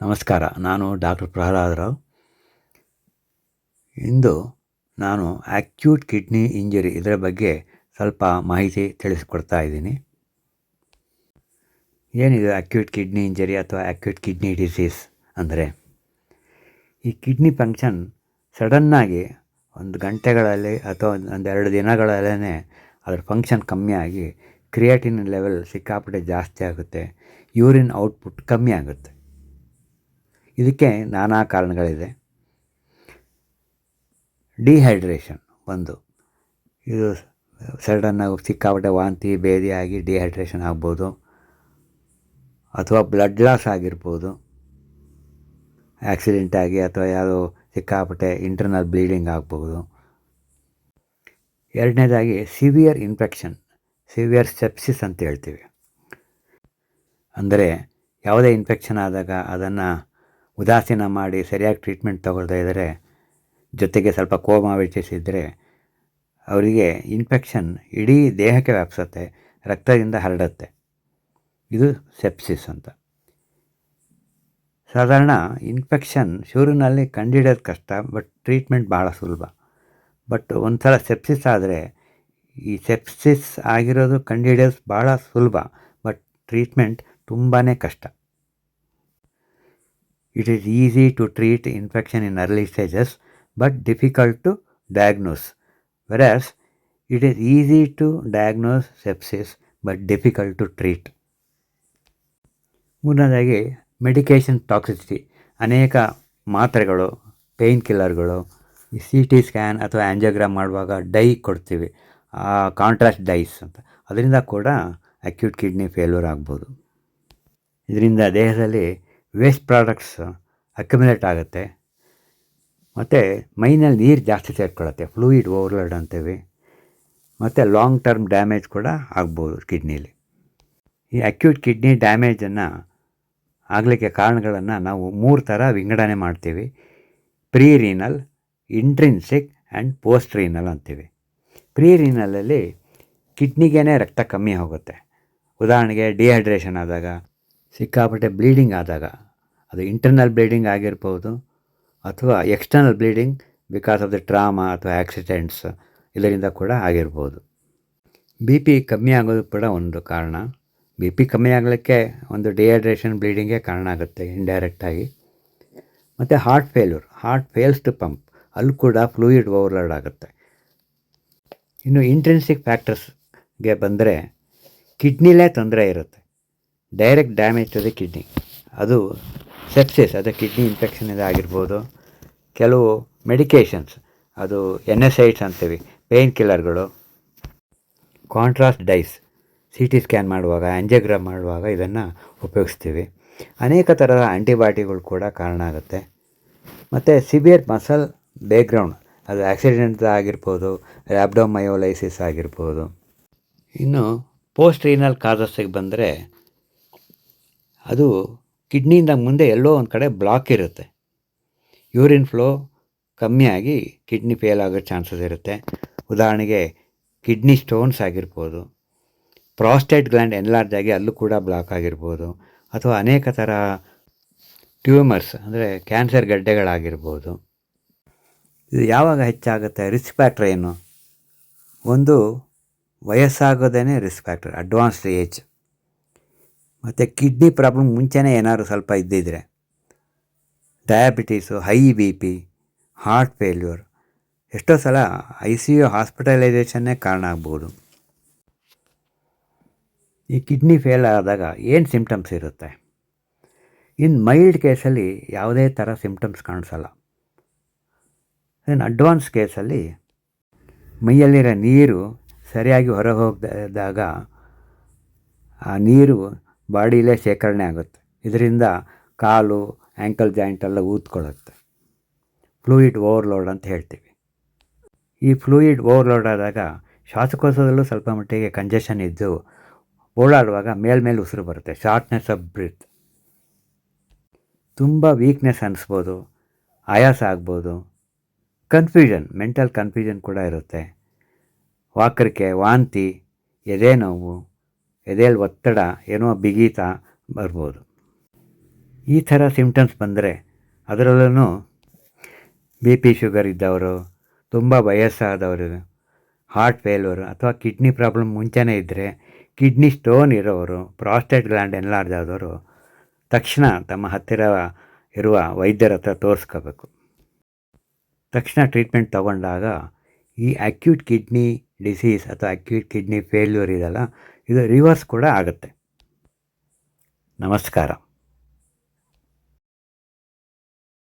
ನಮಸ್ಕಾರ. ನಾನು ಡಾಕ್ಟರ್ ಪ್ರಹ್ಲಾದ್ ರಾವ್. ಇಂದು ನಾನು ಅಕ್ಯೂಟ್ ಕಿಡ್ನಿ ಇಂಜರಿ ಇದರ ಬಗ್ಗೆ ಸ್ವಲ್ಪ ಮಾಹಿತಿ ತಿಳಿಸ್ಕೊಡ್ತಾ ಇದ್ದೀನಿ. ಏನಿದೆ ಅಕ್ಯೂಟ್ ಕಿಡ್ನಿ ಇಂಜರಿ ಅಥವಾ ಅಕ್ಯೂಟ್ ಕಿಡ್ನಿ ಡಿಸೀಸ್ ಅಂದರೆ, ಈ ಕಿಡ್ನಿ ಫಂಕ್ಷನ್ ಸಡನ್ನಾಗಿ ಒಂದು ಗಂಟೆಗಳಲ್ಲಿ ಅಥವಾ ಒಂದೆರಡು ದಿನಗಳಲ್ಲೇ ಅದರ ಫಂಕ್ಷನ್ ಕಮ್ಮಿಯಾಗಿ ಕ್ರಿಯಾಟಿನ್ ಲೆವೆಲ್ ಸಿಕ್ಕಾಪಟ್ಟೆ ಜಾಸ್ತಿ ಆಗುತ್ತೆ, ಯೂರಿನ್ ಔಟ್ಪುಟ್ ಕಮ್ಮಿ ಆಗುತ್ತೆ. ಇದಕ್ಕೆ ನಾನಾ ಕಾರಣಗಳಿದೆ. ಡಿಹೈಡ್ರೇಷನ್ ಒಂದು, ಇದು ಸಡನ್ನಾಗಿ ಸಿಕ್ಕಾಪಟ್ಟೆ ವಾಂತಿ ಭೇದಿಯಾಗಿ ಡಿಹೈಡ್ರೇಷನ್ ಆಗ್ಬೋದು, ಅಥವಾ ಬ್ಲಡ್ ಲಾಸ್ ಆಗಿರ್ಬೋದು, ಆಕ್ಸಿಡೆಂಟ್ ಆಗಿ ಅಥವಾ ಯಾವುದೋ ಸಿಕ್ಕಾಪಟ್ಟೆ ಇಂಟರ್ನಲ್ ಬ್ಲೀಡಿಂಗ್ ಆಗ್ಬೋದು. ಎರಡನೇದಾಗಿ ಸಿವಿಯರ್ ಇನ್ಫೆಕ್ಷನ್, ಸಿವಿಯರ್ ಸೆಪ್ಸಿಸ್ ಅಂತ ಹೇಳ್ತೀವಿ. ಅಂದರೆ ಯಾವುದೇ ಇನ್ಫೆಕ್ಷನ್ ಆದಾಗ ಅದನ್ನು ಉದಾಸೀನ ಮಾಡಿ ಸರಿಯಾಗಿ ಟ್ರೀಟ್ಮೆಂಟ್ ತಗೊಳ್ತಾ ಇದ್ದರೆ, ಜೊತೆಗೆ ಸ್ವಲ್ಪ ಕೋಮಾ ವೆಚ್ಚಿಸಿದರೆ ಅವರಿಗೆ ಇನ್ಫೆಕ್ಷನ್ ಇಡೀ ದೇಹಕ್ಕೆ ವ್ಯಾಪಿಸುತ್ತೆ, ರಕ್ತದಿಂದ ಹರಡುತ್ತೆ. ಇದು ಸೆಪ್ಸಿಸ್ ಅಂತ. ಸಾಧಾರಣ ಇನ್ಫೆಕ್ಷನ್ ಶುರುವಿನಲ್ಲಿ ಕಂಡುಹಿಡಿಯೋದು ಕಷ್ಟ, ಬಟ್ ಟ್ರೀಟ್ಮೆಂಟ್ ಭಾಳ ಸುಲಭ. ಬಟ್ ಒಂದು ಸಲ ಸೆಪ್ಸಿಸ್ ಆದರೆ ಈ ಸೆಪ್ಸಿಸ್ ಆಗಿರೋದು ಕಂಡುಹಿಡಿಯೋದು ಭಾಳ ಸುಲಭ, ಬಟ್ ಟ್ರೀಟ್ಮೆಂಟ್ ತುಂಬಾ ಕಷ್ಟ. It is easy to treat infection in early stages but difficult to diagnose, whereas it is easy to diagnose sepsis but difficult to treat. ಮೂರನೇದಾಗಿ ಮೆಡಿಕೇಷನ್ ಟಾಕ್ಸಿಸಿಟಿ. ಅನೇಕ ಮಾತ್ರೆಗಳು, ಪೇಯ್ನ್ ಕಿಲ್ಲರ್ಗಳು, ಈ CT ಸ್ಕ್ಯಾನ್ ಅಥವಾ angiogram ಮಾಡುವಾಗ dye ಕೊಡ್ತೀವಿ, contrast dies ಅಂತ, ಅದರಿಂದ ಕೂಡ ಅಕ್ಯೂಟ್ ಕಿಡ್ನಿ ಫೇಲ್ಯೂರ್ ಆಗ್ಬೋದು. ಇದರಿಂದ ದೇಹದಲ್ಲಿ ವೇಸ್ಟ್ ಪ್ರಾಡಕ್ಟ್ಸ್ ಅಕ್ಯುಮುಲೇಟ್ ಆಗುತ್ತೆ, ಮತ್ತು ಮೈನಲ್ಲಿ ನೀರು ಜಾಸ್ತಿ ಸೇರ್ಕೊಳ್ಳುತ್ತೆ, ಫ್ಲೂಯಿಡ್ ಓವರ್ಲೋಡ್ ಅಂತೀವಿ, ಮತ್ತು ಲಾಂಗ್ ಟರ್ಮ್ ಡ್ಯಾಮೇಜ್ ಕೂಡ ಆಗ್ಬೋದು ಕಿಡ್ನಿಲಿ. ಈ ಅಕ್ಯೂಟ್ ಕಿಡ್ನಿ ಡ್ಯಾಮೇಜನ್ನು ಆಗಲಿಕ್ಕೆ ಕಾರಣಗಳನ್ನು ನಾವು 3 ಥರ ವಿಂಗಡಣೆ ಮಾಡ್ತೀವಿ. Prerenal, intrinsic and postrenal ಅಂತೀವಿ. ಪ್ರೀ ರೀನಲಲ್ಲಿ ಕಿಡ್ನಿಗೇ ರಕ್ತ ಕಮ್ಮಿ ಹೋಗುತ್ತೆ. ಉದಾಹರಣೆಗೆ ಡಿಹೈಡ್ರೇಷನ್ ಆದಾಗ, ಸಿಕ್ಕಾಪಟ್ಟೆ ಬ್ಲೀಡಿಂಗ್ ಆದಾಗ, ಅದು ಇಂಟರ್ನಲ್ ಬ್ಲೀಡಿಂಗ್ ಆಗಿರ್ಬೋದು ಅಥವಾ external bleeding because of the trauma ಅಥವಾ ಆಕ್ಸಿಡೆಂಟ್ಸ್, ಇದರಿಂದ ಕೂಡ ಆಗಿರ್ಬೋದು. BP ಕಮ್ಮಿ ಆಗೋದು ಕೂಡ ಒಂದು ಕಾರಣ. BP ಕಮ್ಮಿ ಆಗಲಿಕ್ಕೆ ಒಂದು ಡಿಹೈಡ್ರೇಷನ್ ಬ್ಲೀಡಿಂಗೇ ಕಾರಣ ಆಗುತ್ತೆ ಇಂಡೈರೆಕ್ಟಾಗಿ. ಮತ್ತು ಹಾರ್ಟ್ ಫೇಲ್ಸ್ ಟು ಪಂಪ್, ಅಲ್ಲಿ ಕೂಡ ಫ್ಲೂಯಿಡ್ ಓವರ್ಲೋಡ್ ಆಗುತ್ತೆ. ಇನ್ನು ಇಂಟ್ರಿನ್ಸಿಕ್ ಫ್ಯಾಕ್ಟರ್ಸ್ಗೆ ಬಂದರೆ, ಕಿಡ್ನಿಲೇ ತೊಂದರೆ ಇರುತ್ತೆ, direct damage to the kidney, ಅದು ಸೆಪ್ಸಿಸ್, ಅದು ಕಿಡ್ನಿ ಇನ್ಫೆಕ್ಷನ್ ಆಗಿರ್ಬೋದು. ಕೆಲವು ಮೆಡಿಕೇಷನ್ಸ್, ಅದು NSAIDs ಅಂತೀವಿ, ಪೇಯ್ನ್ ಕಿಲ್ಲರ್ಗಳು, ಕಾಂಟ್ರಾಸ್ಟ್ ಡೈಸ್, CT ಸ್ಕ್ಯಾನ್ ಮಾಡುವಾಗ, ಆ್ಯಂಜಿಯೋಗ್ರಾಮ್ ಮಾಡುವಾಗ ಇದನ್ನು ಉಪಯೋಗಿಸ್ತೀವಿ. ಅನೇಕ ಥರದ ಆ್ಯಂಟಿಬಯೋಟಿಕ್ಗಳು ಕೂಡ ಕಾರಣ ಆಗುತ್ತೆ. ಮತ್ತು ಸಿವಿಯರ್ ಮಸಲ್ ಬ್ಯಾಕ್ಗ್ರೌಂಡ್, ಅದು ಆಕ್ಸಿಡೆಂಟ್ ಆಗಿರ್ಬೋದು, ರ್ಯಾಬ್ಡೋಮಯೋಲೈಸಿಸ್ ಆಗಿರ್ಬೋದು. ಇನ್ನು ಪೋಸ್ಟ್ ರೀನಲ್ ಕಾಸಸ್ಸಿಗೆ ಬಂದರೆ, ಅದು ಕಿಡ್ನಿಯಿಂದ ಮುಂದೆ ಎಲ್ಲೋ ಒಂದು ಕಡೆ ಬ್ಲಾಕ್ ಇರುತ್ತೆ, ಯೂರಿನ್ ಫ್ಲೋ ಕಮ್ಮಿಯಾಗಿ ಕಿಡ್ನಿ ಫೇಲ್ ಆಗೋ ಚಾನ್ಸಸ್ ಇರುತ್ತೆ. ಉದಾಹರಣೆಗೆ ಕಿಡ್ನಿ ಸ್ಟೋನ್ಸ್ ಆಗಿರ್ಬೋದು, ಪ್ರಾಸ್ಟೇಟ್ ಗ್ಲ್ಯಾಂಡ್ ಎನ್ಲಾರ್ಜ್ ಆಗಿ ಅಲ್ಲೂ ಕೂಡ ಬ್ಲಾಕ್ ಆಗಿರ್ಬೋದು, ಅಥವಾ ಅನೇಕ ಥರ ಟ್ಯೂಮರ್ಸ್ ಅಂದರೆ ಕ್ಯಾನ್ಸರ್ ಗಡ್ಡೆಗಳಾಗಿರ್ಬೋದು. ಇದು ಯಾವಾಗ ಹೆಚ್ಚಾಗುತ್ತೆ? ರಿಸ್ಕ್ ಫ್ಯಾಕ್ಟರ್ ಏನು? ಒಂದು, ವಯಸ್ಸಾಗೋದೇ ರಿಸ್ಕ್ ಫ್ಯಾಕ್ಟರ್, ಅಡ್ವಾನ್ಸ್ಡ್ ಏಜ್. ಮತ್ತು ಕಿಡ್ನಿ ಪ್ರಾಬ್ಲಮ್ ಮುಂಚೆನೇ ಏನಾದ್ರು ಸ್ವಲ್ಪ ಇದ್ದಿದ್ರೆ, diabetes, high BP, heart failure, ಎಷ್ಟೋ ಸಲ ICU ಹಾಸ್ಪಿಟಲೈಸೇಷನ್ನೇ ಕಾರಣ ಆಗ್ಬೋದು. ಈ ಕಿಡ್ನಿ ಫೇಲ್ ಆದಾಗ ಏನು ಸಿಮ್ಟಮ್ಸ್ ಇರುತ್ತೆ? ಇನ್ನು ಮೈಲ್ಡ್ ಕೇಸಲ್ಲಿ ಯಾವುದೇ ಥರ ಸಿಮ್ಟಮ್ಸ್ ಕಾಣಿಸಲ್ಲ. ಇನ್ನು ಅಡ್ವಾನ್ಸ್ ಕೇಸಲ್ಲಿ ಮೈಯಲ್ಲಿರೋ ನೀರು ಸರಿಯಾಗಿ ಹೊರಗೆ ಹೋಗದಾಗ ಆ ನೀರು ಬಾಡಿಲೇ ಶೇಖರಣೆ ಆಗುತ್ತೆ, ಇದರಿಂದ ಕಾಲು, ಆ್ಯಂಕಲ್ ಜಾಯಿಂಟೆಲ್ಲ ಊದ್ಕೊಳ್ಳುತ್ತೆ, ಫ್ಲೂಯಿಡ್ ಓವರ್ಲೋಡ್ ಅಂತ ಹೇಳ್ತೀವಿ. ಈ ಫ್ಲೂಯಿಡ್ ಓವರ್ಲೋಡ್ ಆದಾಗ ಶ್ವಾಸಕೋಶದಲ್ಲೂ ಸ್ವಲ್ಪ ಮಟ್ಟಿಗೆ ಕಂಜೆಷನ್ ಇದ್ದು ಓಡಾಡುವಾಗ ಮೇಲ್ಮೇಲೆ ಉಸಿರು ಬರುತ್ತೆ, ಶಾರ್ಟ್ನೆಸ್ ಆಫ್ ಬ್ರೀತ್, ತುಂಬ ವೀಕ್ನೆಸ್ ಅನ್ನಿಸ್ಬೋದು, ಆಯಾಸ ಆಗ್ಬೋದು, ಮೆಂಟಲ್ ಕನ್ಫ್ಯೂಷನ್ ಕೂಡ ಇರುತ್ತೆ, ವಾಕರಿಕೆ, ವಾಂತಿ, ಎದೆ ನೋವು, ಎದೆಯಲ್ಲಿ ಒತ್ತಡ, ಏನೋ ಬಿಗಿತ ಬರ್ಬೋದು. ಈ ಥರ ಸಿಮ್ಟಮ್ಸ್ ಬಂದರೆ, ಅದರಲ್ಲೂ ಬಿ ಪಿ ಶುಗರ್ ಇದ್ದವರು, ತುಂಬ ವಯಸ್ಸಾದವರು, ಹಾರ್ಟ್ ಫೇಲ್ಯೂರು ಅಥವಾ ಕಿಡ್ನಿ ಪ್ರಾಬ್ಲಮ್ ಮುಂಚೆನೇ ಇದ್ದರೆ, ಕಿಡ್ನಿ ಸ್ಟೋನ್ ಇರೋರು, ಪ್ರಾಸ್ಟೇಟ್ ಗ್ಲ್ಯಾಂಡ್ ಎನ್ಲಾರ್ಜ್ ಆದವರು ತಕ್ಷಣ ತಮ್ಮ ಹತ್ತಿರ ಇರುವ ವೈದ್ಯರ ಹತ್ರ ತೋರಿಸ್ಕೋಬೇಕು. ತಕ್ಷಣ ಟ್ರೀಟ್ಮೆಂಟ್ ತಗೊಂಡಾಗ ಈ ಅಕ್ಯೂಟ್ ಕಿಡ್ನಿ ಡಿಸೀಸ್ ಅಥವಾ ಅಕ್ಯೂಟ್ ಕಿಡ್ನಿ ಫೇಲ್ಯೂರ್ ಇದೆಯಲ್ಲ, ಇದು ರಿವರ್ಸ್ ಕೂಡ ಆಗುತ್ತೆ. ನಮಸ್ಕಾರ.